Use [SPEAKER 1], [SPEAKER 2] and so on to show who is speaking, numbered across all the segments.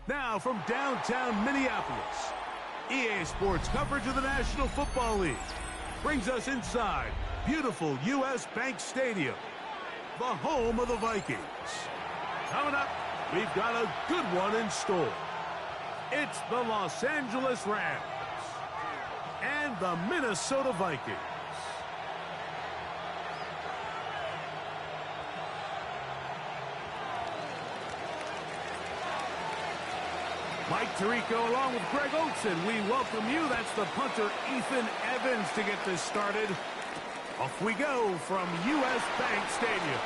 [SPEAKER 1] Now from downtown Minneapolis, EA Sports coverage of the National Football League brings us inside beautiful U.S. Bank Stadium, the home of the Vikings. Coming up, we've got a good one in store. It's the Los Angeles Rams and the Minnesota Vikings. Mike Tirico along with Greg Olsen. We welcome you. That's the punter, Ethan Evans, to get this started. Off we go from U.S. Bank Stadium.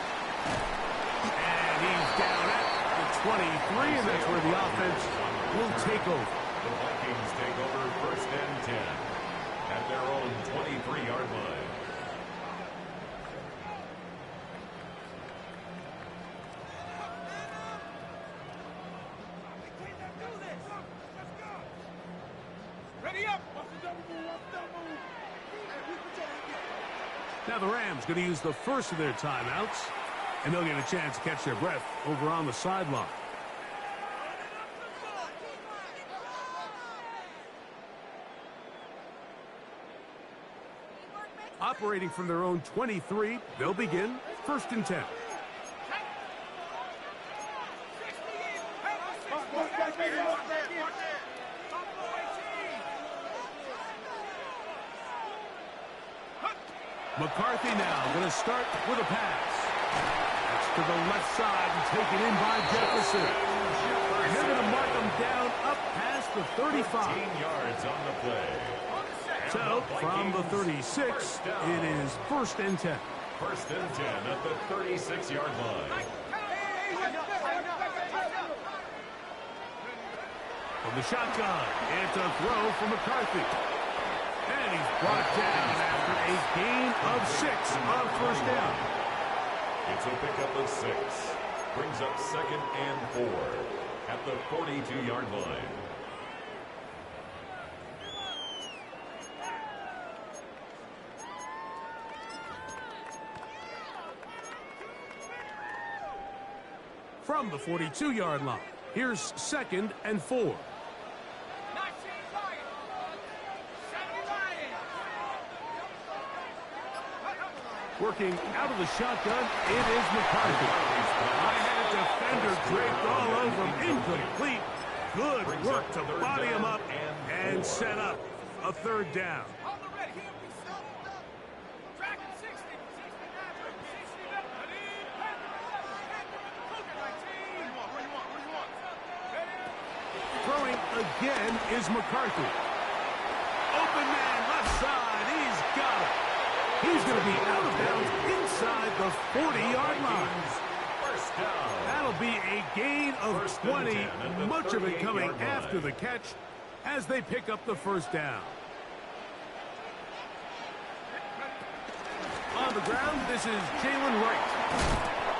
[SPEAKER 1] And he's down at the 23, and that's where the offense will take over.
[SPEAKER 2] The Vikings take over 1st and 10 at their own 23-yard line.
[SPEAKER 1] Now the Rams going to use the first of their timeouts, and they'll get a chance to catch their breath over on the sideline. Operating from their own 23, they'll begin 1st and 10. McCarthy now going to start with a pass. That's to the left side and taken in by Jefferson. And they're going to mark him down up past the 35.
[SPEAKER 2] 15 yards on the play.
[SPEAKER 1] So, from the 36, it is 1st and 10.
[SPEAKER 2] 1st and 10 at the 36-yard line.
[SPEAKER 1] From the shotgun, it's a throw for McCarthy. And he's brought down after a gain of 6 on 1st down.
[SPEAKER 2] It's a pickup of 6. Brings up 2nd and 4 at the 42-yard line.
[SPEAKER 1] From the 42-yard line, here's 2nd and 4. Working out of the shotgun, it is McCarthy. I had a defender draped all over him. Incomplete. Good work to body him up and set up a 3rd down. Throwing again is McCarthy. Open man, left side. He's got it. He's going to be out of bounds inside the 40-yard line.
[SPEAKER 2] First down.
[SPEAKER 1] That'll be a gain of 20, much of it coming after the catch as they pick up the 1st down. On the ground, this is Jalen Wright.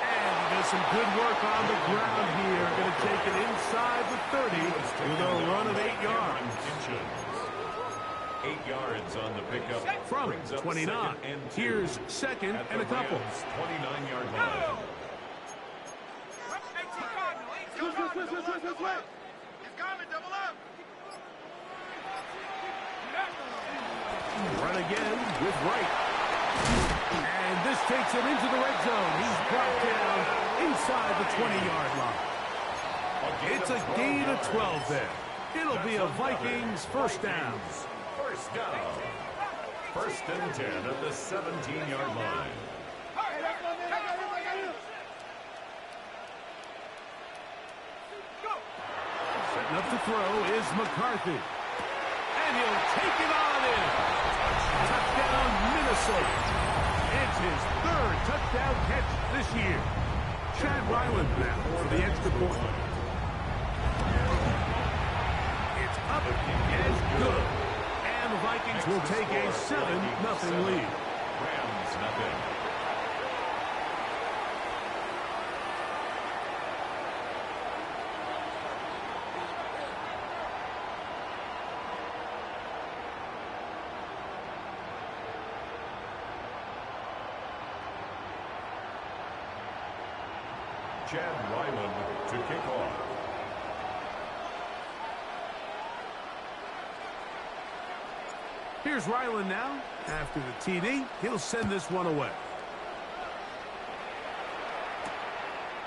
[SPEAKER 1] And he does some good work on the ground here. Going to take it inside the 30 with a run of 8 yards.
[SPEAKER 2] 8 yards on the pickup.
[SPEAKER 1] From 29, here's 2nd and a couple.
[SPEAKER 2] 29-yard line.
[SPEAKER 1] Run again with Wright. And this takes him into the red zone. He's brought down inside the 20-yard line. It's a gain of 12 there. It'll be a Vikings 1st down.
[SPEAKER 2] First down. 1st and 10 at the 17-yard line.
[SPEAKER 1] Setting up to throw is McCarthy. And he'll take it on in. Touchdown, Minnesota. It's his 3rd touchdown catch this year. Chad Ryland now for the extra point. It's up and good. And the Vikings will take a 7-0 lead.
[SPEAKER 2] Rams nothing. Chad Ryland to kick off.
[SPEAKER 1] Here's Ryland now. After the TD, he'll send this one away.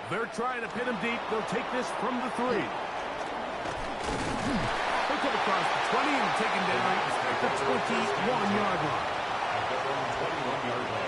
[SPEAKER 1] They're trying to pin him deep. They'll take this from the 3. He'll come across the 20 and taken down at the 21-yard line.
[SPEAKER 2] At their own 21-yard line.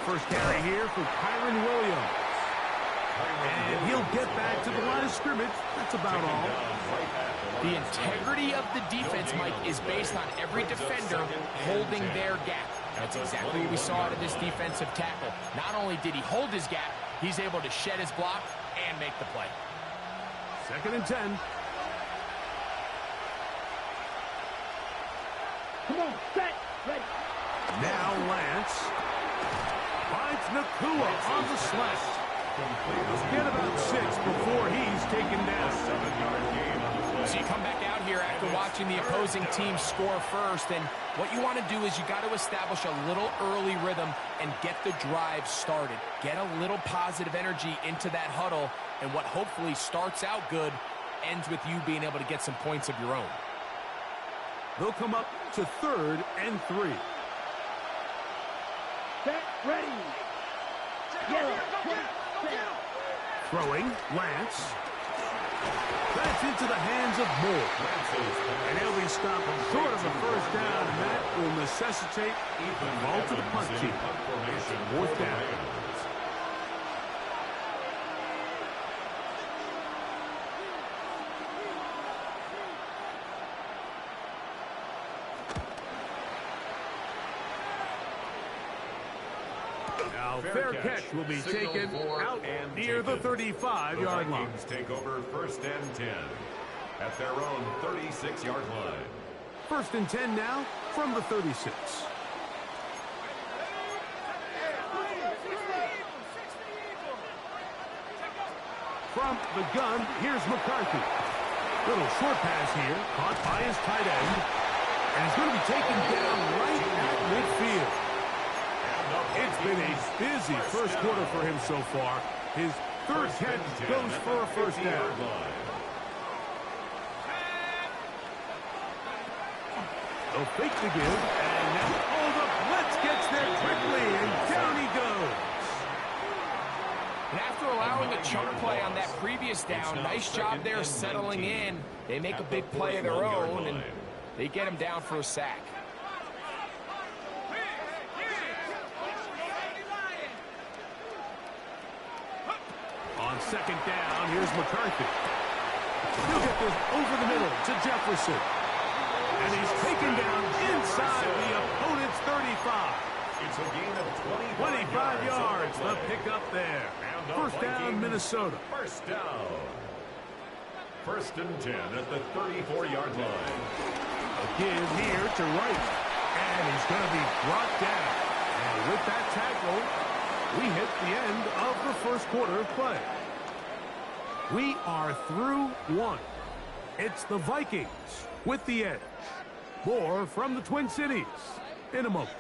[SPEAKER 1] First carry here for Kyron Williams. And he'll get back to the line of scrimmage. That's about all.
[SPEAKER 3] The integrity of the defense, Mike, is based on every defender holding their gap. That's exactly what we saw out of this defensive tackle. Not only did he hold his gap, he's able to shed his block and make the play.
[SPEAKER 1] 2nd and 10.
[SPEAKER 4] Come on, set, ready.
[SPEAKER 1] Now Lance finds Nakua on the slant. He'll get about 6 before he's taken down.
[SPEAKER 2] 7-yard gain on the play.
[SPEAKER 3] So you come back out here after watching the opposing team score first, and what you want to do is you got to establish a little early rhythm and get the drive started. Get a little positive energy into that huddle, and what hopefully starts out good ends with you being able to get some points of your own.
[SPEAKER 1] They'll come up to 3rd and 3.
[SPEAKER 4] Set, ready. Yellow.
[SPEAKER 1] Throwing, Lance. That's into the hands of Moore. And he'll be stopped short of a first down, and that will necessitate a ball to the punt team. 4th down. Now, fair catch will be taken out near the 35-yard line.
[SPEAKER 2] Vikings take over 1st and 10 at their own 36-yard line.
[SPEAKER 1] 1st and 10 now from the 36. From the gun, here's McCarthy. Little short pass here, caught by his tight end. And he's going to be taken down right at midfield. It's been a busy first quarter for him so far. His 3rd catch goes for a first down. They'll fake the give, and now, the blitz gets there quickly, and down he goes.
[SPEAKER 3] And after allowing a chunk play on that previous down, nice job there settling in. They make a big play of their own, and they get him down for a sack.
[SPEAKER 1] On 2nd down, here's McCarthy. He'll get this over the middle to Jefferson. And he's taken down inside the opponent's 35.
[SPEAKER 2] It's a gain of
[SPEAKER 1] 25 yards. The pickup there. First down, Minnesota.
[SPEAKER 2] First down. 1st and 10 at the 34-yard line.
[SPEAKER 1] A give here to Wright. And he's going to be brought down. And with that tackle, we hit the end of the first quarter of play. We are through 1. It's the Vikings with the edge. More from the Twin Cities in a moment.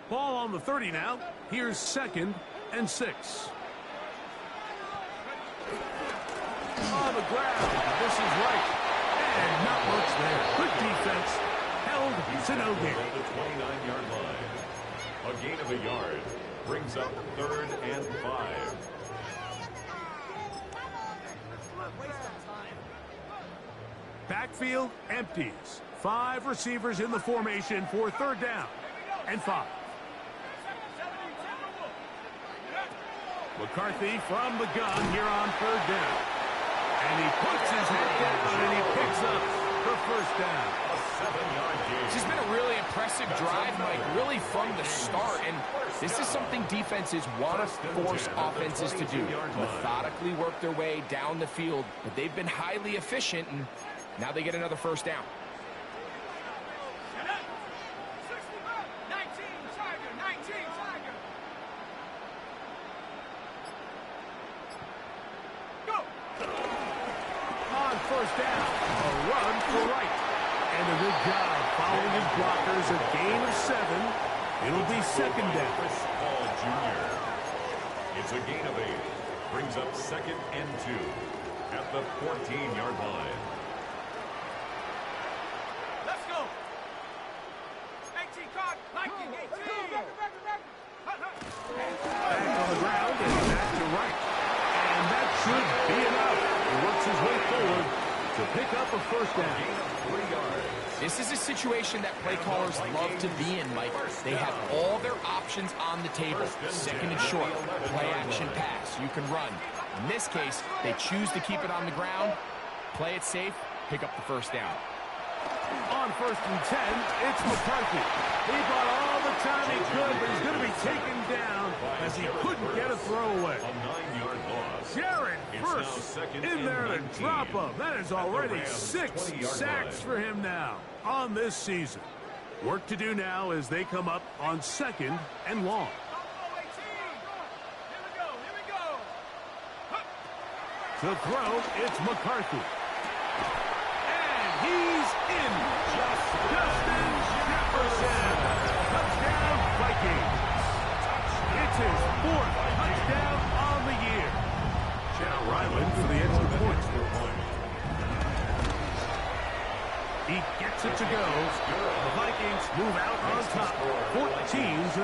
[SPEAKER 1] Ball on the 30 now. Here's 2nd and 6. On the ground. This is right. And not much there. Good defense. Held to no gain.
[SPEAKER 2] At the 29-yard line. A gain of a yard brings up 3rd and 5.
[SPEAKER 1] Backfield empties. 5 receivers in the formation for 3rd down and 5. McCarthy from the gun here on 3rd down. And he puts his head down and he picks up the first down.
[SPEAKER 2] 7-yard gain.
[SPEAKER 3] This has been a really impressive drive, Mike, really from the start. And this is something defenses want to force offenses to do. Methodically work their way down the field. But they've been highly efficient, and now they get another first down.
[SPEAKER 1] First down, a run for right. And a good job following his blockers, a gain of 7. It'll be second down.
[SPEAKER 2] Paul Jr. It's a gain of 8. Brings up 2nd and 2 at the 14-yard line.
[SPEAKER 5] Let's go. 18 card, 19, 18.
[SPEAKER 1] Back on the ground and back to right. And that should be enough. He works his way forward to pick up a first down.
[SPEAKER 2] Gain of 3 yards.
[SPEAKER 3] This is a situation that play callers love to be in, Mike. They have all their options on the table. Second and short, play action pass. You can run. In this case, they choose to keep it on the ground, play it safe, pick up the first down.
[SPEAKER 1] On 1st and 10, it's McCarthy. He bought all the time he could, but he's going to be taken down as he couldn't get a throwaway.
[SPEAKER 2] A 9-yard loss.
[SPEAKER 1] Jared
[SPEAKER 2] It's now
[SPEAKER 1] first
[SPEAKER 2] 2nd
[SPEAKER 1] in
[SPEAKER 2] and
[SPEAKER 1] there to
[SPEAKER 2] 19.
[SPEAKER 1] drop him. That is already
[SPEAKER 2] Rams'
[SPEAKER 1] 6
[SPEAKER 2] 20-yard
[SPEAKER 1] sacks
[SPEAKER 2] line.
[SPEAKER 1] for him now on this season. Work to do now as they come up on 2nd and long. To throw, it's McCarthy. And he's in. Justin Jefferson. Touchdown, Vikings. It's his 4th touchdown on the year. Now Ryland for the extra point. He gets it to go. The Vikings move out on top. 14-0.
[SPEAKER 2] Rams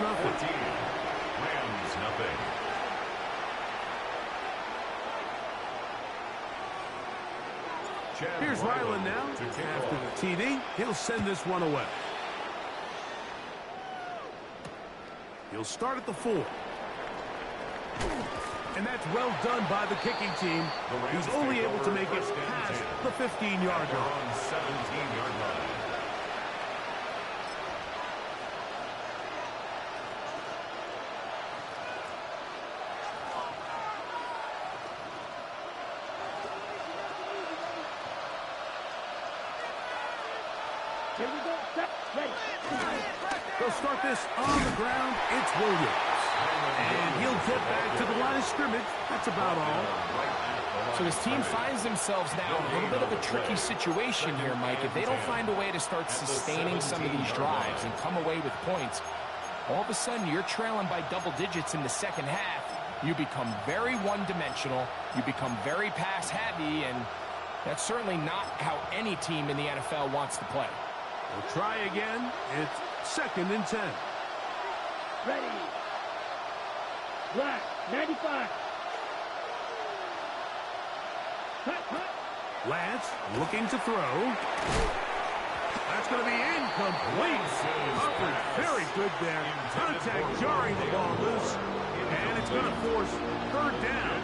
[SPEAKER 2] nothing.
[SPEAKER 1] Here's Ryland now. After the TD, he'll send this one away. He'll start at the 4. And that's well done by the kicking team. He's only able to make it past the 15-yard line.
[SPEAKER 2] On 17-yard line.
[SPEAKER 4] Here we go. Set. Ready.
[SPEAKER 1] They'll start this on the ground. It's Williams. And he'll get back to the line of scrimmage. That's about all.
[SPEAKER 3] So this team finds themselves now in a little bit of a tricky situation here, Mike. If they don't find a way to start sustaining some of these drives and come away with points, all of a sudden you're trailing by double digits in the second half. You become very one-dimensional. You become very pass-heavy, and that's certainly not how any team in the NFL wants to play.
[SPEAKER 1] We'll try again. It's 2nd and 10.
[SPEAKER 4] Ready. Black. 95.
[SPEAKER 1] Lance looking to throw. That's going to be incomplete. Humphrey, very good there. Contact jarring the ball loose. And it's going to force 3rd down.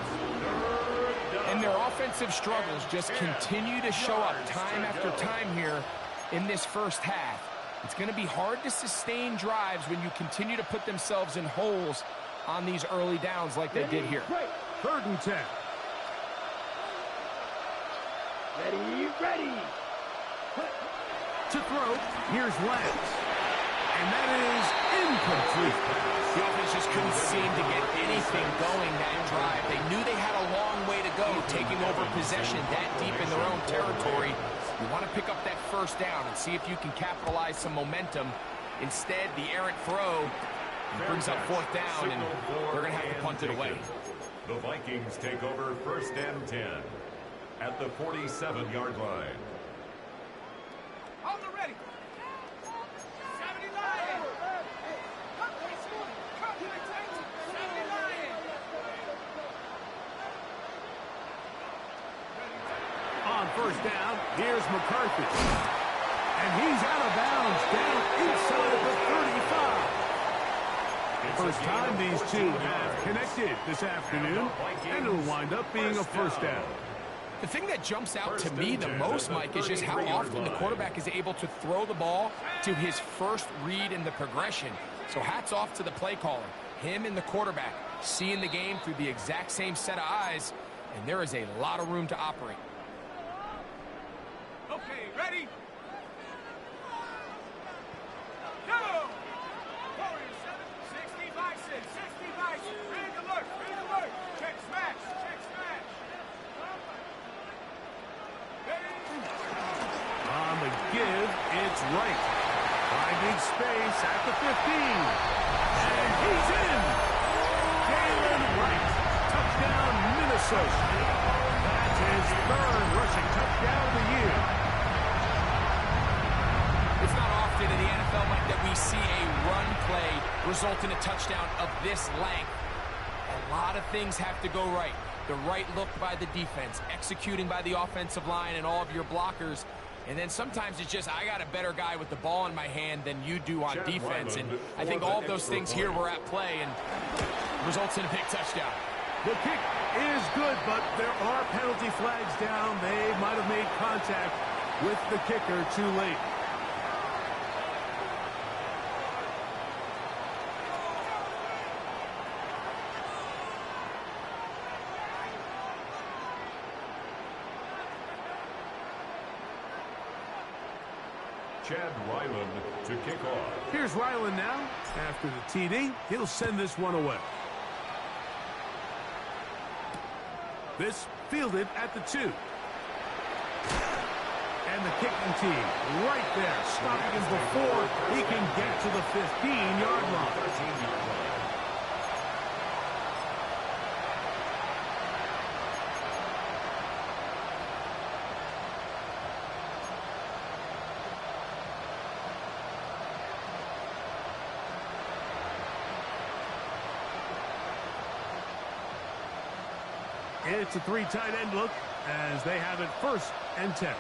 [SPEAKER 3] And their offensive struggles just continue to show up time after time here in this first half. It's going to be hard to sustain drives when you continue to put themselves in holes on these early downs like they did here.
[SPEAKER 1] 3rd and 10.
[SPEAKER 4] Ready. Ready.
[SPEAKER 1] To throw, here's Lance. And that is incomplete.
[SPEAKER 3] The offense just couldn't seem to get anything going that drive. They knew they had a long way to go, taking over possession that deep in their own territory. You want to pick up that first down and see if you can capitalize some momentum. Instead, the errant throw brings up 4th down, and they're going to have to punt it away.
[SPEAKER 2] The Vikings take over 1st and 10 at the 47-yard line.
[SPEAKER 5] Hold it ready. 79.
[SPEAKER 1] On 1st down, here's McCarthy. And he's out of bounds down inside the 35. First time these two have connected this afternoon, and it'll wind up being a 1st down.
[SPEAKER 3] The thing that jumps out to me the most, Mike, is just how often the quarterback is able to throw the ball to his first read in the progression. So hats off to the play caller. Him and the quarterback seeing the game through the exact same set of eyes, and there is a lot of room to operate.
[SPEAKER 5] Okay, ready? Go! Warriors 7, 60 bison, 60 bison. Ring alert, ring alert. Check smash, check smash.
[SPEAKER 1] On the give, it's right. Finding space at the 15. And he's in. Jalen Wright. Touchdown, Minnesota. That's his third rushing touchdown of the year.
[SPEAKER 3] It's not often in the NFL, Mike, that we see a run play result in a touchdown of this length. A lot of things have to go right. The right look by the defense, executing by the offensive line and all of your blockers. And then sometimes it's just, I got a better guy with the ball in my hand than you do on defense. And I think all of those things here were at play and results in a big touchdown.
[SPEAKER 1] The kick is good, but there are penalty flags down. They might have made contact with the kicker too late.
[SPEAKER 2] Chad Ryland to kick off.
[SPEAKER 1] Here's Ryland now. After the TD, he'll send this one away. This fielded at the 2. And the kicking team right there, stopping him before he can get to the 15-yard line.
[SPEAKER 2] 13-yard line.
[SPEAKER 1] It's a 3 tight end look as they have it 1st and 10.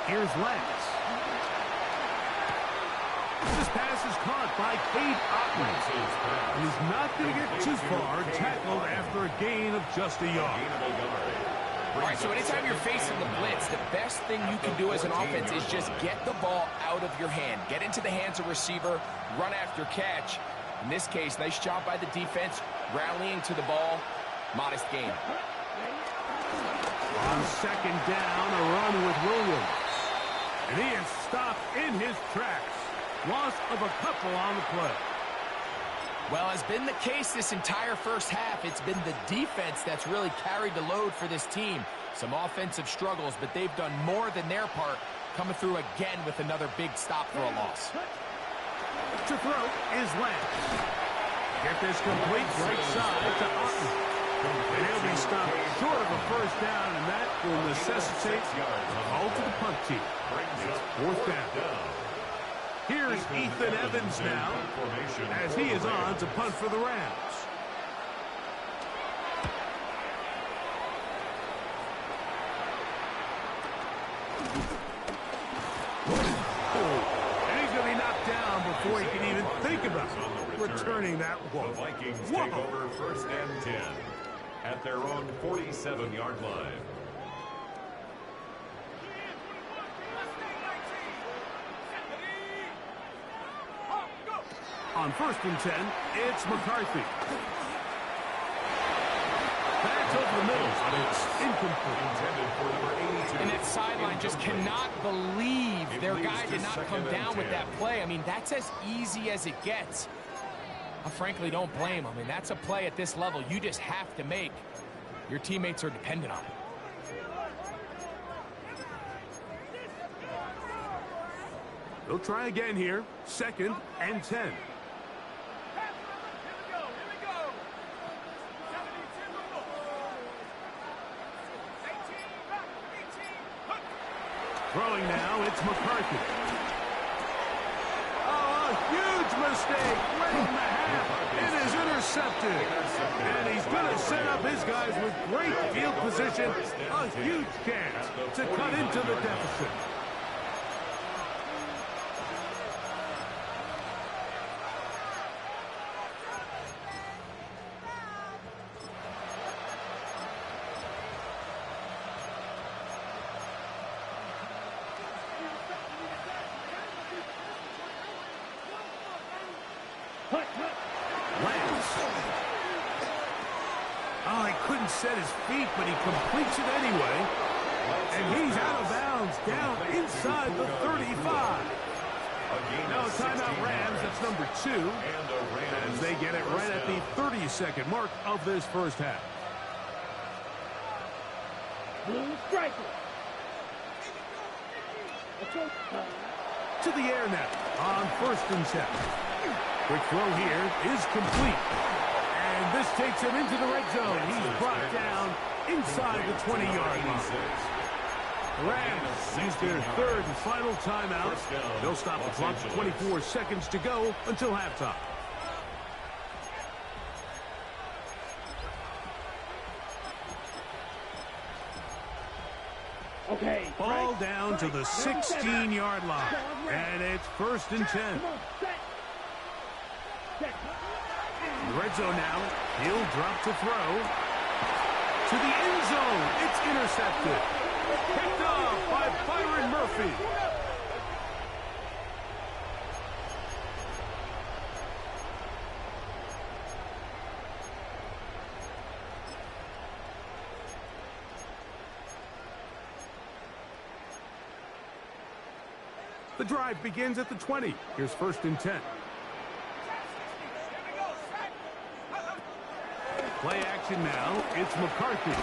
[SPEAKER 1] Here's Lance. This pass is caught by Cade Otton. And he's not going to get too far, tackled after a gain of just a yard.
[SPEAKER 3] All right, so anytime you're facing the blitz, the best thing you can do as an offense is just get the ball out of your hand. Get into the hands of receiver, run after catch. In this case, nice job by the defense, rallying to the ball. Modest gain.
[SPEAKER 1] On 2nd down, a run with Williams. And he is stopped in his tracks. Loss of a couple on the play.
[SPEAKER 3] Well, has been the case this entire first half. It's been the defense that's really carried the load for this team. Some offensive struggles, but they've done more than their part, coming through again with another big stop for a loss.
[SPEAKER 1] To throw is Lance. Get this complete right side to Otton. And he'll be stopped short of a 1st down, and that will necessitate a call to the punt team. It's 4th down. Here's Ethan Evans now, as he is on to punt for the Rams. And he's going to be knocked down before he can even think about returning that one.
[SPEAKER 2] The Vikings take over 1st and 10 at their own 47-yard line.
[SPEAKER 1] On 1st and 10, it's McCarthy. Back over the middle, but it's incomplete.
[SPEAKER 2] Intended for number 82.
[SPEAKER 3] And that sideline just cannot believe their guy did not come down with that play. I mean, that's as easy as it gets. I frankly don't blame him. I mean, that's a play at this level you just have to make. Your teammates are dependent on it.
[SPEAKER 1] They'll try again here. 2nd and 10. Throwing now, it's McCarthy. Oh, a huge mistake. Right in the half. It is intercepted. And he's going to set up his guys with great field position. A huge chance to cut into the deficit. couldn't set his feet, but he completes it anyway. And he's out of bounds, down inside the 35. Now a timeout Rams, that's number 2. As they get it right at the 30-second mark of this first half.
[SPEAKER 4] Blue striker.
[SPEAKER 1] To the air now on 1st and 10. Quick throw here is complete. And this takes him into the red zone. He's brought down inside the 20-yard line. The Rams use their 3rd and final timeout. They'll stop the clock with 24 seconds to go until halftime.
[SPEAKER 4] Okay.
[SPEAKER 1] Ball down to the 16-yard line. And it's 1st and 10.
[SPEAKER 4] Come on, set. Set.
[SPEAKER 1] In the red zone now. He'll drop to throw. To the end zone. It's intercepted. Picked off by Byron Murphy. The drive begins at the 20. Here's 1st and 10. Play action now. It's McCarthy.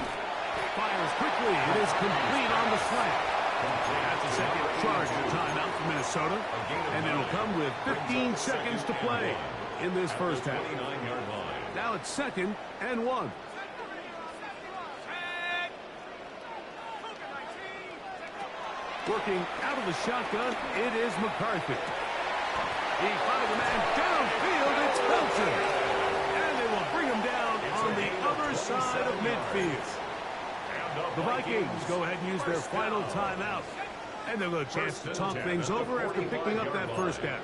[SPEAKER 1] Fires quickly. It is complete on the slant. That's a second charge to timeout for Minnesota. And it'll come with 15 seconds to play in this first half. Now it's 2nd and 1. Working out of the shotgun, it is McCarthy. He finds the man downfield. It's Felton. And they will bring him down on the other side of midfield. The Vikings go ahead and use their final timeout. And they'll get a chance to talk things over after picking up that first down.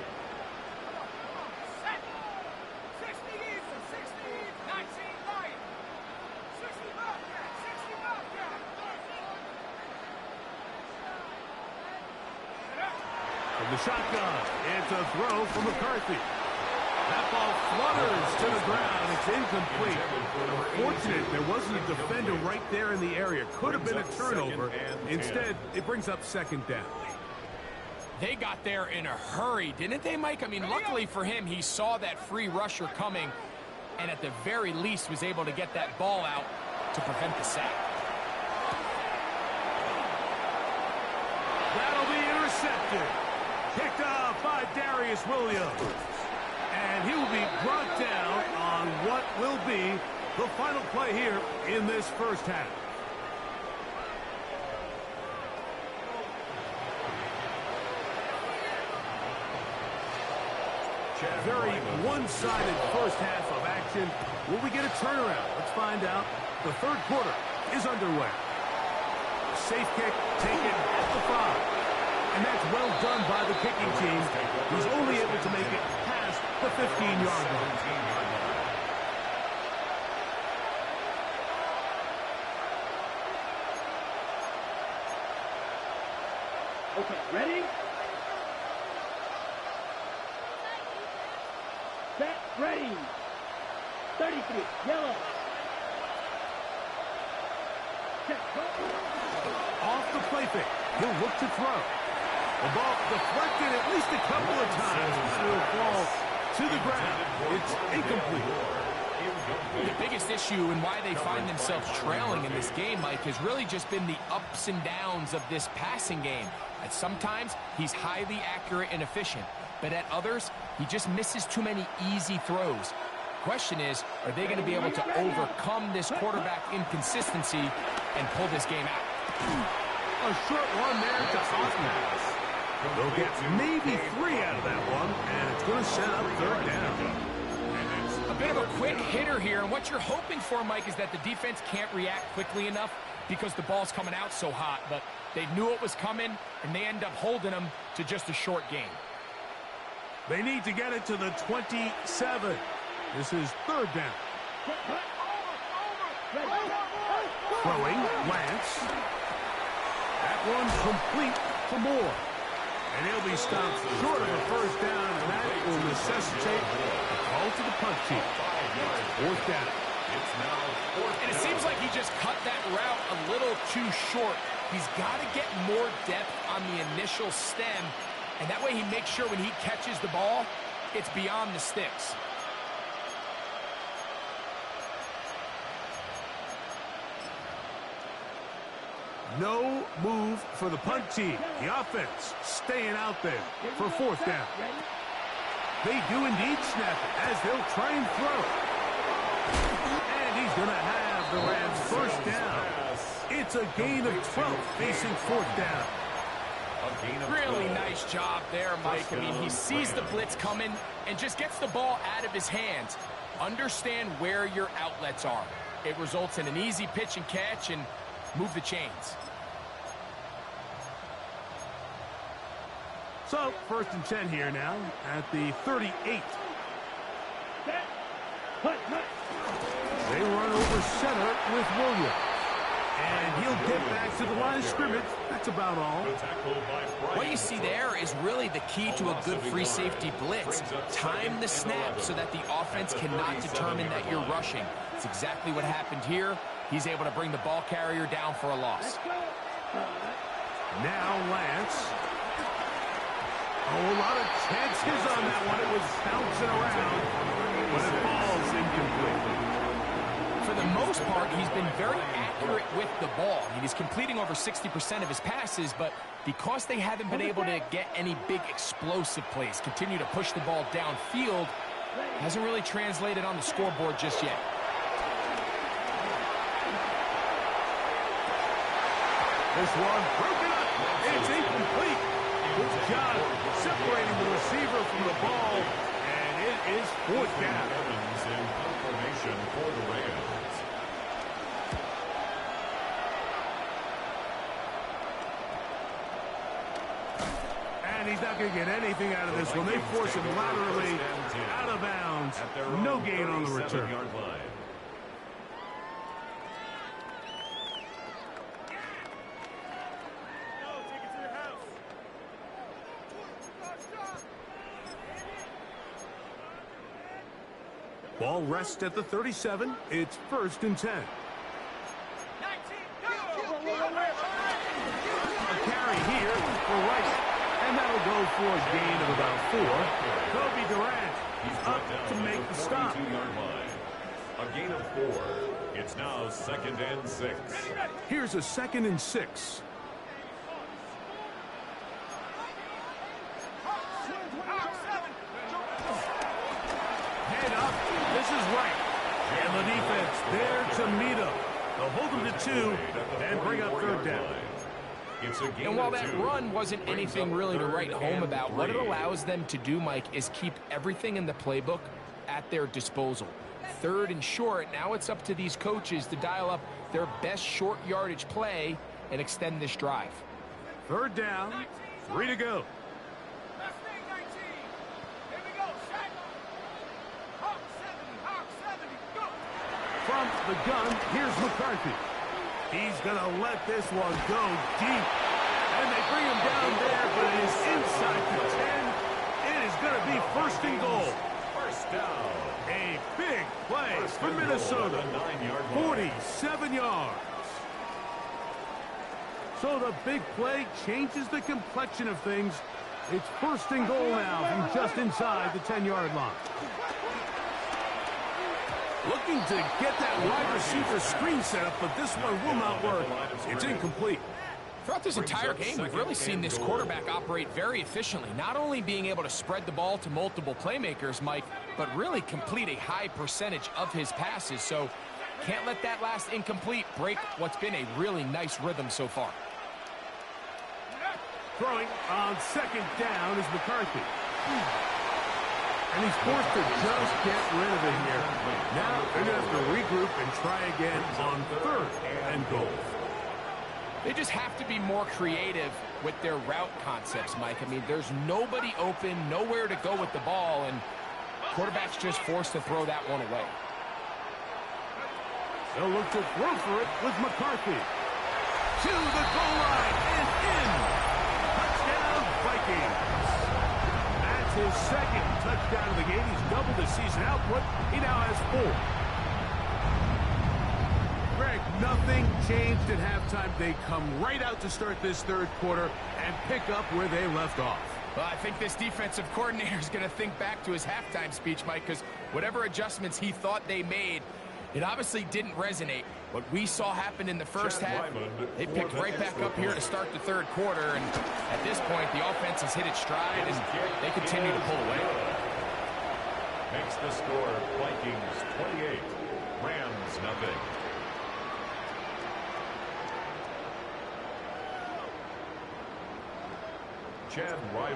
[SPEAKER 1] From the shotgun, it's a throw from McCarthy. That ball flutters to the ground. It's incomplete. Fortunate there wasn't a defender right there in the area. Could have been a turnover. Instead, it brings up 2nd down.
[SPEAKER 3] They got there in a hurry, didn't they, Mike? I mean, luckily for him, he saw that free rusher coming and at the very least was able to get that ball out to prevent the sack.
[SPEAKER 1] That'll be intercepted. Picked up by Darius Williams. And he will be brought down on what will be the final play here in this first half. Very one-sided first half of action. Will we get a turnaround? Let's find out. The 3rd quarter is underway. Safe kick taken at the 5. And that's well done by the kicking team. He's only able to make it past the 15-yard line.
[SPEAKER 4] Okay, ready? Set, ready. 33, yellow. Set, go.
[SPEAKER 1] Off the play fake. He'll look to throw. The ball deflected at least a couple of times. It will fall to the ground. It's incomplete.
[SPEAKER 3] The biggest issue and why they find themselves trailing in this game, Mike, has really just been the ups and downs of this passing game. At sometimes, he's highly accurate and efficient, but at others, he just misses too many easy throws. Question is, are they going to be able to overcome this quarterback inconsistency and pull this game out?
[SPEAKER 1] A short one there to Hoffman. They'll get maybe 3 out of that one, and it's going to set up 3rd down.
[SPEAKER 3] A bit of a quick hitter here, and what you're hoping for, Mike, is that the defense can't react quickly enough because the ball's coming out so hot, but they knew it was coming, and they end up holding them to just a short game.
[SPEAKER 1] They need to get it to the 27. This is 3rd down. Throwing, Lance. That one's complete for Moore. And he'll be stopped short of a first down, and that will necessitate a call to the punt team. 4th down.
[SPEAKER 2] It's now fourth
[SPEAKER 3] And it
[SPEAKER 2] down.
[SPEAKER 3] seems like he just cut that route a little too short. He's got to get more depth on the initial stem, and that way he makes sure when he catches the ball, it's beyond the sticks.
[SPEAKER 1] No move for the punt team. The offense staying out there for fourth down. They do indeed snap it as they'll try and throw. And he's going to have the Rams first down. It's a gain of 12 facing fourth down.
[SPEAKER 3] Really nice job there, Mike. I mean, he sees the blitz coming and just gets the ball out of his hands. Understand where your outlets are. It results in an easy pitch and catch and move the chains.
[SPEAKER 1] So, first and 10 here now at the 38.
[SPEAKER 4] Set. Punt.
[SPEAKER 1] They run over center with Williams. And he'll get back to the line of scrimmage. That's about all.
[SPEAKER 3] What you see there is really the key to a good free safety blitz. Time the snap so that the offense cannot determine that you're rushing. It's exactly what happened here. He's able to bring the ball carrier down for a loss.
[SPEAKER 1] Now Lance. Oh, a lot of chances on that one. It was bouncing around, but it falls incomplete.
[SPEAKER 3] For the most part, he's been very accurate with the ball. I mean, he's completing over 60% of his passes, but because they haven't been able to get any big explosive plays, continue to push the ball downfield, hasn't really translated on the scoreboard just yet.
[SPEAKER 1] This one broken up. It's incomplete. Good job separating the receiver from the ball, and it is fourth down.
[SPEAKER 2] Evans in confirmation for the Rams.
[SPEAKER 1] And he's not going to get anything out of this one. They force him laterally out of bounds. No gain on the return.
[SPEAKER 2] Line.
[SPEAKER 1] Ball rests at the 37. It's first and 10. A carry here for White. And that'll go for a gain of about 4. Kobe Durant up to make the stop.
[SPEAKER 2] 22-yard line. A gain of 4. It's now second and 6.
[SPEAKER 1] Here's a second and 6. Head up. This is right. And the defense there to meet him. They'll hold him to 2 and bring up third down.
[SPEAKER 3] And while that run wasn't anything really to write home about, what it allows them to do, Mike, is keep everything in the playbook at their disposal. Third and short, now it's up to these coaches to dial up their best short yardage play and extend this drive.
[SPEAKER 1] Third down, 3 to go. From the gun, here's McCarthy. He's going to let this one go deep. And they bring him down there, but it is inside the 10. It is going to be first and goal.
[SPEAKER 2] First down.
[SPEAKER 1] A big play for Minnesota. 47 yards. So the big play changes the complexion of things. It's first and goal now from just inside the 10-yard line. Looking to get that wide receiver screen set up, but this one will not work. It's incomplete.
[SPEAKER 3] Throughout this entire game, we've really seen this quarterback operate very efficiently, not only being able to spread the ball to multiple playmakers, Mike, but really complete a high percentage of his passes. So can't let that last incomplete break what's been a really nice rhythm so far.
[SPEAKER 1] Throwing on second down is McCarthy. And he's forced to just get rid of it here. Now they're going to have to regroup and try again on third and goal.
[SPEAKER 3] They just have to be more creative with their route concepts, Mike. I mean, there's nobody open, nowhere to go with the ball, and quarterback's just forced to throw that one away.
[SPEAKER 1] They'll look to throw for it with McCarthy. To the goal line and in. Touchdown, Vikings. That's his second touchdown of the game. He's doubled his season output. He now has 4. Nothing changed at halftime. They come right out to start this third quarter and pick up where they left off.
[SPEAKER 3] Well, I think this defensive coordinator is going to think back to his halftime speech, Mike, because whatever adjustments he thought they made, it obviously didn't resonate. What we saw happen in the first half, they picked right back up here to start the third quarter, and at this point, the offense has hit its stride, and they continue to pull away.
[SPEAKER 2] Makes the score Vikings 28, Rams nothing.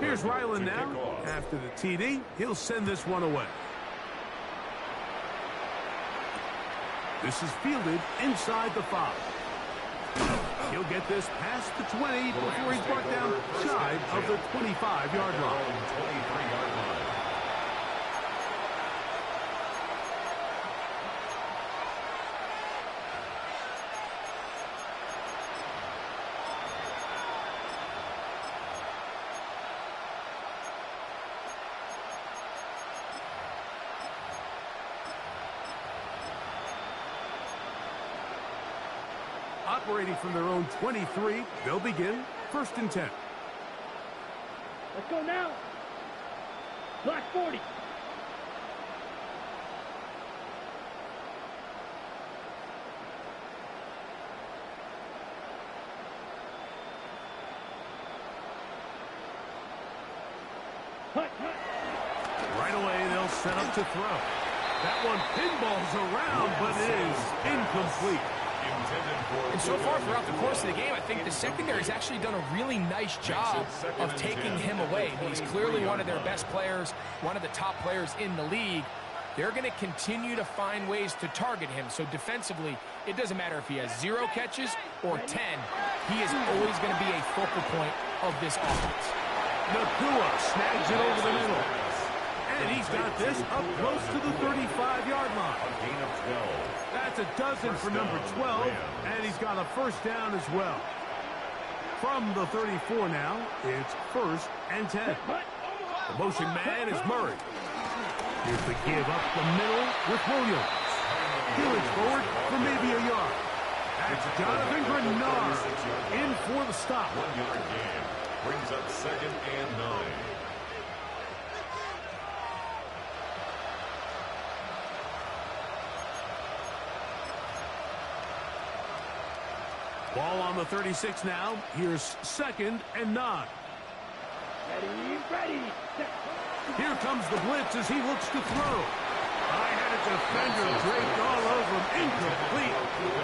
[SPEAKER 1] Here's Ryland now. After the TD, he'll send this one away. This is fielded inside the 5. He'll get this past the 20 before he's brought down shy of the 25-yard line.
[SPEAKER 2] 23-yard line.
[SPEAKER 1] Operating from their own 23, they'll begin 1st and 10.
[SPEAKER 4] Let's go now. Black 40. Hut, hut.
[SPEAKER 1] Right away, they'll set up to throw. That one pinballs around, but it is incomplete.
[SPEAKER 3] And so far throughout the course of the game, I think the secondary has actually done a really nice job of taking him away. He's clearly one of their best players, one of the top players in the league. They're going to continue to find ways to target him. So defensively, it doesn't matter if he has 0 catches or 10. He is always going to be a focal point of this offense.
[SPEAKER 1] Nakua snags it over the middle. And he's got this up close to the 35-yard line.
[SPEAKER 2] A gain of 12.
[SPEAKER 1] That's a dozen for number 12, and he's got a first down as well. From the 34 now, it's 1st and 10. The motion man is Murray. Here's the give up the middle with Williams. Healing forward for maybe a yard. That's Jonathan Grenard in for the stop.
[SPEAKER 2] 1-yard gain. Brings up 2nd and 9.
[SPEAKER 1] Ball on the 36 now. Here's 2nd and 9.
[SPEAKER 4] Ready.
[SPEAKER 1] Here comes the blitz as he looks to throw. I had a defender draped all over him. Incomplete.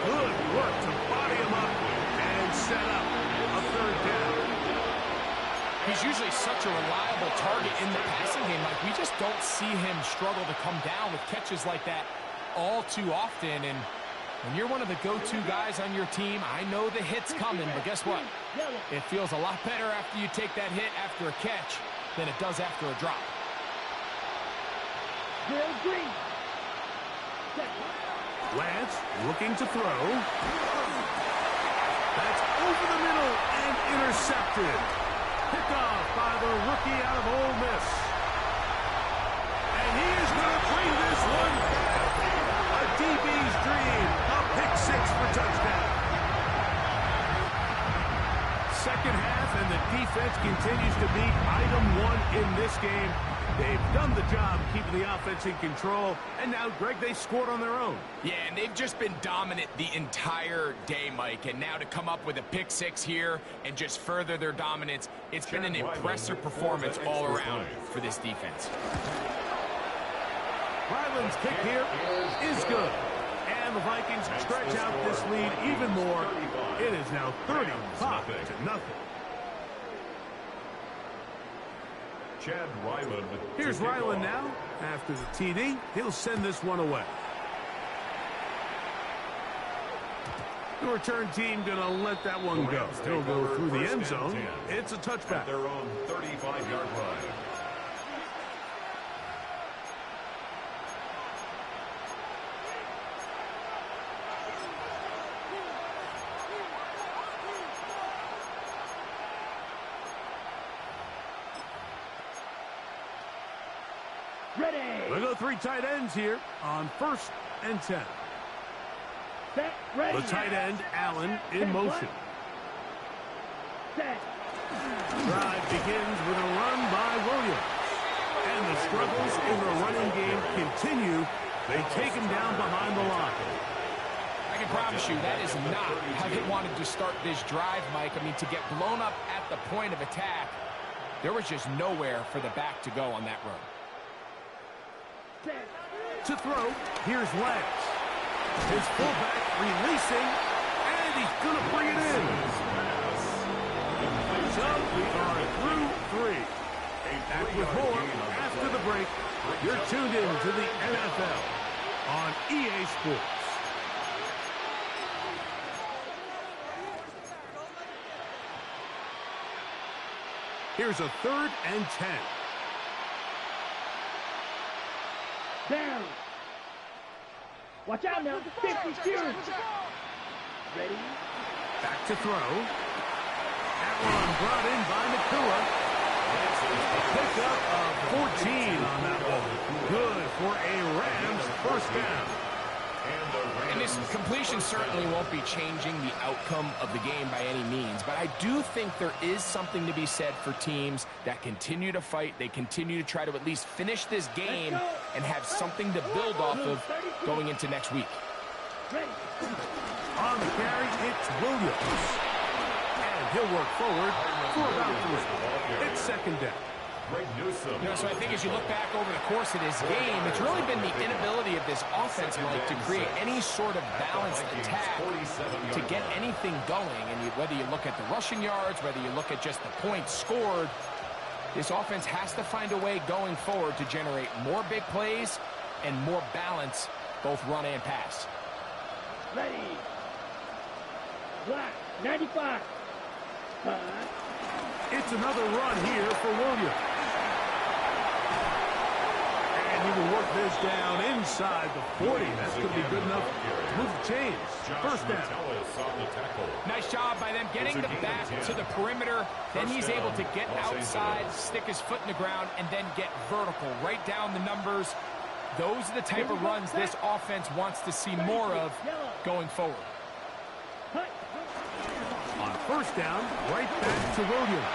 [SPEAKER 1] Good work to body him up and set up a 3rd down.
[SPEAKER 3] He's usually such a reliable target in the passing game. Like, we just don't see him struggle to come down with catches like that all too often. And when you're one of the go-to guys on your team, I know the hit's coming, but guess what? It feels a lot better after you take that hit after a catch than it does after a drop.
[SPEAKER 4] Green.
[SPEAKER 1] Lance looking to throw. That's over the middle and intercepted. Pick off by the rookie out of Ole Miss. And he is going to bring this one back. A DB's dream. A pick 6 for touchdown. Second half, and the defense continues to be item 1 in this game. They've done the job keeping the offense in control, and now, Greg, they scored on their own.
[SPEAKER 3] Yeah, and they've just been dominant the entire day, Mike, and now to come up with a pick 6 here and just further their dominance, it's been an impressive performance all around for this defense.
[SPEAKER 1] Ryland's kick here is good, and the Vikings stretch out this lead even more. It is now 35-0.
[SPEAKER 2] Chad Ryland.
[SPEAKER 1] Here's Ryland now. After the TD, he'll send this one away. The return team going to let that one go. He'll go through the end zone. It's a touchback.
[SPEAKER 2] At their own 35-yard line.
[SPEAKER 1] We'll go 3 tight ends here on 1st and 10.
[SPEAKER 4] Set. Ready.
[SPEAKER 1] The tight end, Allen, in motion.
[SPEAKER 4] Set.
[SPEAKER 1] Drive begins with a run by Williams. And the struggles in the running game continue. They take him down behind the line.
[SPEAKER 3] I can promise you that is not how they wanted to start this drive, Mike. I mean, to get blown up at the point of attack, there was just nowhere for the back to go on that run.
[SPEAKER 4] Set.
[SPEAKER 1] To throw, here's Lance. His fullback releasing, and he's going to bring it in. So we are through 3. Back with more after the break. You're tuned in to the NFL on EA Sports. Here's a 3rd and 10.
[SPEAKER 4] Down. Watch out now. 50 series. Ready.
[SPEAKER 1] Back to throw. That one brought in by Nakua. Pickup of 14 on that one. Good for a Rams first down.
[SPEAKER 3] And this completion certainly won't be changing the outcome of the game by any means, but I do think there is something to be said for teams that continue to fight. They continue to try to at least finish this game and have something to build off of going into next week.
[SPEAKER 4] Ready.
[SPEAKER 1] On the carry, it's Williams. And he'll work forward for about 3. It's 2nd down.
[SPEAKER 3] So I think as you look back over the course of this game, it's really been the inability of this offense, Mike, to create any sort of balanced attack to get anything going. And whether you look at the rushing yards, whether you look at just the points scored, this offense has to find a way going forward to generate more big plays and more balance, both run and pass.
[SPEAKER 4] Ready. Black. 95.
[SPEAKER 1] It's another run here for Williams. And he will work this down inside the 40. That's going to be good enough to move the chains. First down.
[SPEAKER 3] Nice job by them getting the back to the perimeter. Then he's able to get outside, stick his foot in the ground, and then get vertical. Right down the numbers. Those are the type of runs this offense wants to see more of going forward.
[SPEAKER 1] On first down, right back to Williams.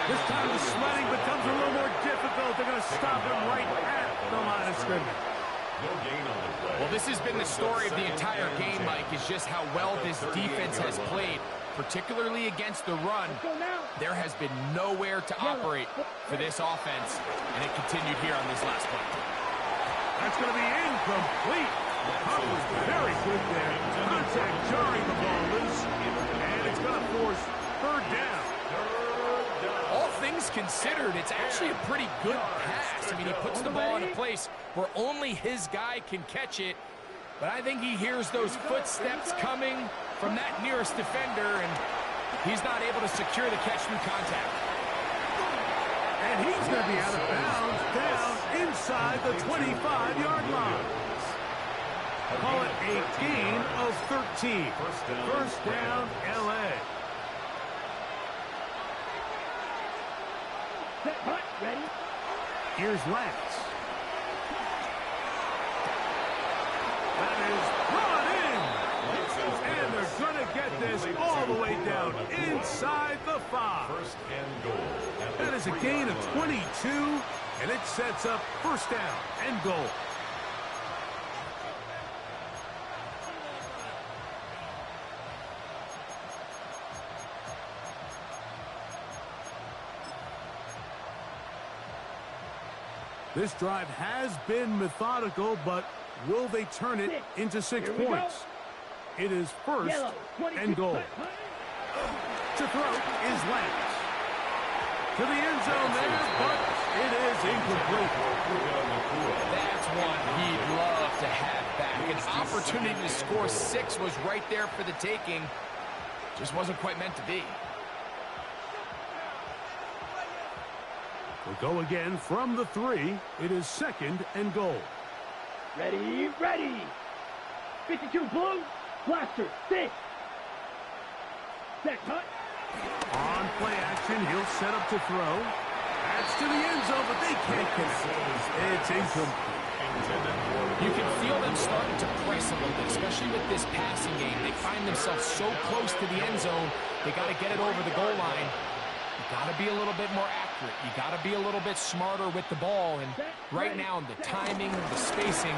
[SPEAKER 1] This time the sledding becomes a little more difficult. They're going to stop him right at the line of scrimmage.
[SPEAKER 3] Well, this has been the story of the entire game, Mike, is just how well this defense has played, particularly against the run. There has been nowhere to operate for this offense, and it continued here on this last play.
[SPEAKER 1] That's going to be incomplete. Hunt was very good there. Contact jarring the ball loose, and it's going to force 3rd down.
[SPEAKER 3] All things considered, it's actually a pretty good pass. I mean, he puts the ball in a place where only his guy can catch it. But I think he hears those footsteps coming from that nearest defender, and he's not able to secure the catch through contact.
[SPEAKER 1] And he's going to be out of bounds down inside the 25-yard line. Call it a gain of 13. First down, L.A.
[SPEAKER 4] Set. Hut. Ready.
[SPEAKER 1] Here's Lance. That is brought in. And they're going to get this all the way down inside the 5. That is a gain of 22, and it sets up first down and goal. This drive has been methodical, but will they turn it into 6 points? It is first and goal. To throw is Lance. To the end zone there, but it is incomplete.
[SPEAKER 3] That's one he'd love to have back. An opportunity to score 6 was right there for the taking. Just wasn't quite meant to be.
[SPEAKER 1] We'll go again from the 3. It is 2nd and goal.
[SPEAKER 4] Ready, ready. 52 blue. Blaster, 6. Set. Hut.
[SPEAKER 1] On play action, he'll set up to throw. That's to the end zone, but they can't connect. It's incomplete.
[SPEAKER 3] You can feel them starting to press a little bit, especially with this passing game. They find themselves so close to the end zone, they got to get it over the goal line. You got to be a little bit more accurate. You got to be a little bit smarter with the ball. And right now, the timing, the spacing,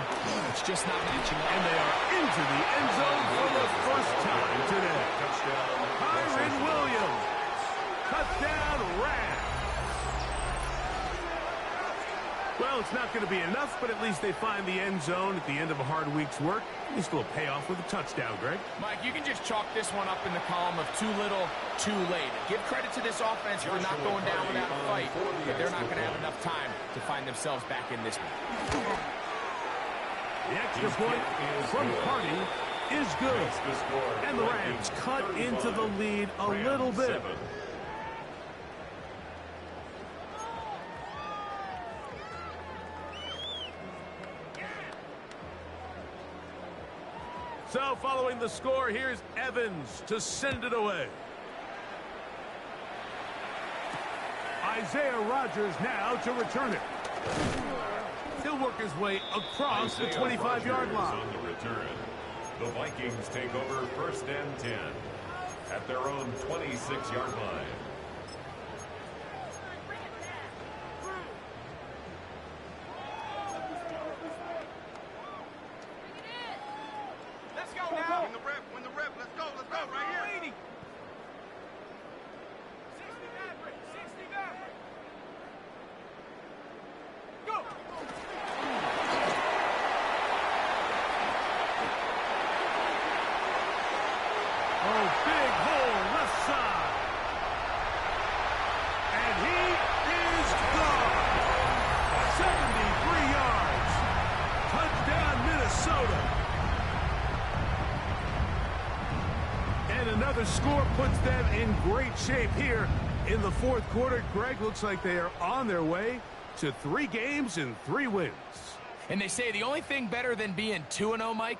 [SPEAKER 3] it's just not matching up.
[SPEAKER 1] And they are into the end zone for the first time today. Kyron Williams, touchdown Rams. Well, it's not going to be enough, but at least they find the end zone at the end of a hard week's work. At least a little payoff with a touchdown, Greg.
[SPEAKER 3] Mike, you can just chalk this one up in the column of too little, too late. Give credit to this offense for not going down without a fight, but they're not going to have enough time to find themselves back in this one.
[SPEAKER 1] The extra point from Hardy is good. And the Rams cut into the lead a little bit. So following the score, here's Evans to send it away. Isaiah Rodgers now to return it. He'll work his way across the 25-yard line.
[SPEAKER 2] On the return. The Vikings take over 1st and 10 at their own 26-yard line.
[SPEAKER 5] Let's go now. Win the rep. Let's go right here. 69. Go.
[SPEAKER 1] Oh, big hole left side. And he is gone. 73 yards. Touchdown, Minnesota. And another score puts them in great shape here in the fourth quarter. Greg, looks like they are on their way to 3 games and 3 wins.
[SPEAKER 3] And they say the only thing better than being 2-0, Mike,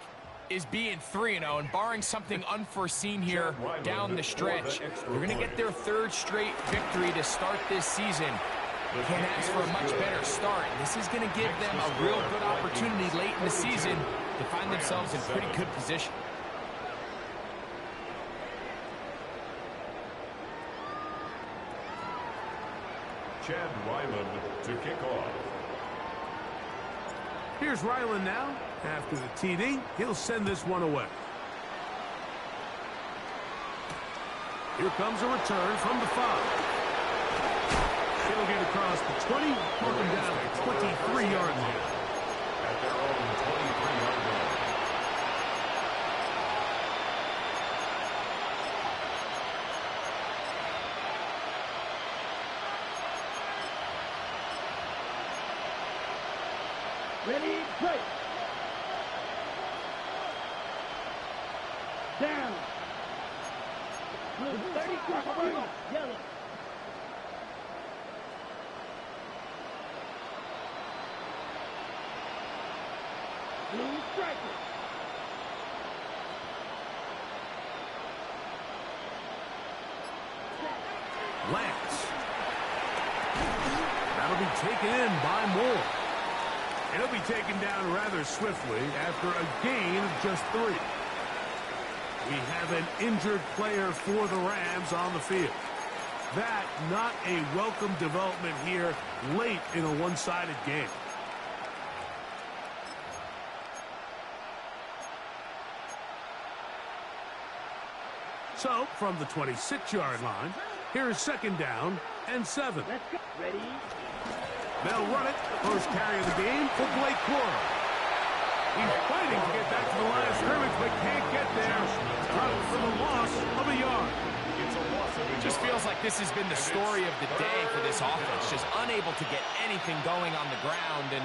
[SPEAKER 3] is being 3-0. And barring something unforeseen here down the stretch, they're going to get their 3rd straight victory to start this season. Can't ask for a much better start. This is going to give them a real good opportunity late in the season to find themselves in pretty good position.
[SPEAKER 2] Chad Ryland to kick off.
[SPEAKER 1] Here's Ryland now. After the TD, he'll send this one away. Here comes a return from the 5. He'll get across the 20, mark him down at 23-yard line.
[SPEAKER 2] At their own 23-yard line.
[SPEAKER 4] Ready, break. Down. Blue 32, yellow. Blue striker.
[SPEAKER 1] Lance. That'll be taken in by Moore. And he'll be taken down rather swiftly after a gain of just 3. We have an injured player for the Rams on the field. That not a welcome development here late in a one-sided game. So, from the 26-yard line, here's 2nd down and 7.
[SPEAKER 4] Let's go. Ready.
[SPEAKER 1] They'll run it. First carry of the game for Blake Corum. He's fighting to get back to the line of scrimmage, but can't get there. Dropped for the loss of a yard.
[SPEAKER 3] It just feels like this has been the story of the day for this offense. Just unable to get anything going on the ground. And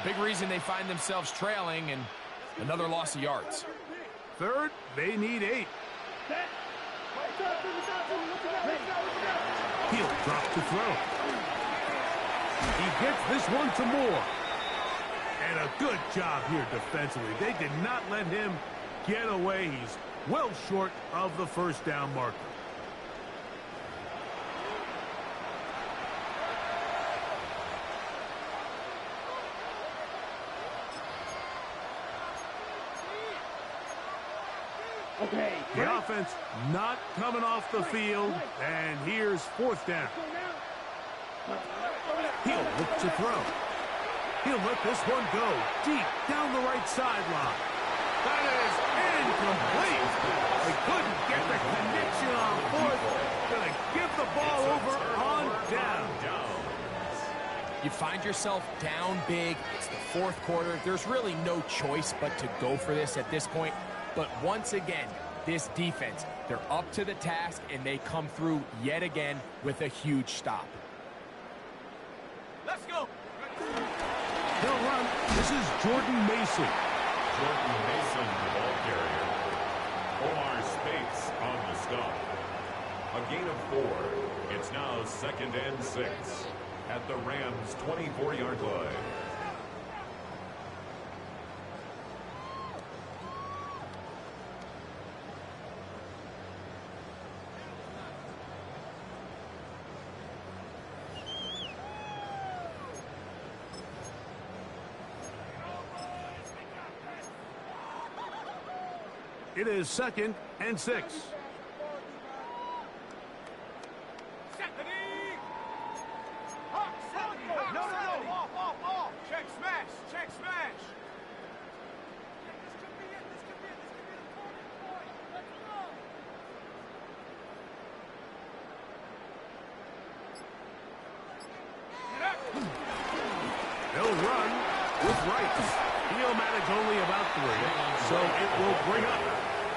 [SPEAKER 3] a big reason they find themselves trailing and another loss of yards.
[SPEAKER 1] 3rd, they need 8. He'll drop to throw. He gets this one to Moore. And a good job here defensively. They did not let him get away. He's well short of the first down marker.
[SPEAKER 4] Okay.
[SPEAKER 1] The offense not coming off the field, and here's 4th down. He'll look to throw. He'll let this one go deep down the right sideline. That is incomplete. They couldn't get the connection on 4th. Gonna give the ball over on down.
[SPEAKER 3] You find yourself down big. It's the 4th quarter. There's really no choice but to go for this at this point. But once again, this defense, they're up to the task, and they come through yet again with a huge stop.
[SPEAKER 5] Let's go.
[SPEAKER 1] They'll run. This is Jordan Mason.
[SPEAKER 2] Jordan Mason, the ball carrier. Omar Spates on the stop. A gain of 4. It's now 2nd and 6 at the Rams' 24-yard line.
[SPEAKER 1] It is 2nd and 6.
[SPEAKER 5] Off. Check smash.
[SPEAKER 1] They'll run with rights. He'll manage only about 3, so it will bring up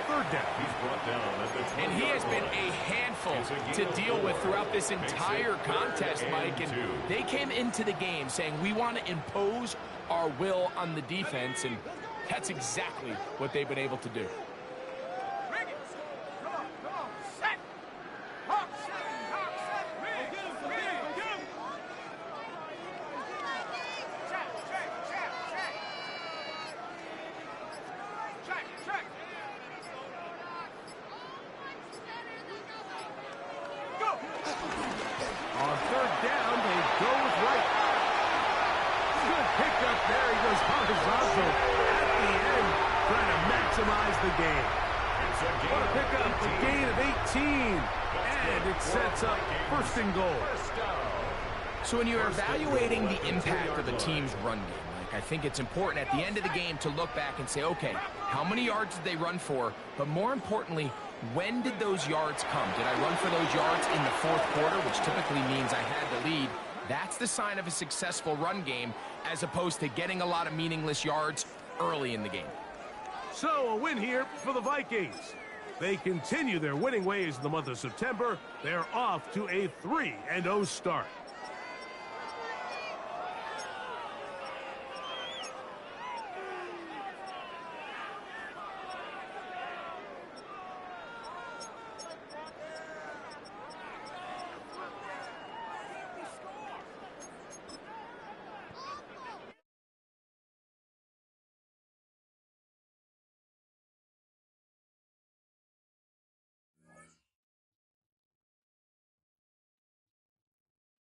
[SPEAKER 1] 3rd down.
[SPEAKER 2] He's brought down at the 20-yard
[SPEAKER 3] And he has been
[SPEAKER 2] line.
[SPEAKER 3] a handful to deal with throughout this entire contest, Mike. And they came into the game saying, we want to impose our will on the defense, and that's exactly what they've been able to do.
[SPEAKER 5] Bring it. Come on. Set. Hawk set. Big. Check. Go.
[SPEAKER 1] On 3rd down, they go with right. Good pickup there. He goes horizontal at the end, trying to maximize the game.
[SPEAKER 2] It's a gain
[SPEAKER 1] What a
[SPEAKER 2] of
[SPEAKER 1] pickup, a
[SPEAKER 2] 18.
[SPEAKER 1] gain of 18. And it sets up 1st and goal.
[SPEAKER 2] First down.
[SPEAKER 3] So when you're evaluating the impact of a team's run game, Mike, I think it's important at the end of the game to look back and say, okay, how many yards did they run for? But more importantly, when did those yards come? Did I run for those yards in the 4th quarter, which typically means I had the lead? That's the sign of a successful run game, as opposed to getting a lot of meaningless yards early in the game.
[SPEAKER 1] So a win here for the Vikings. They continue their winning ways in the month of September. They're off to a 3-0 start.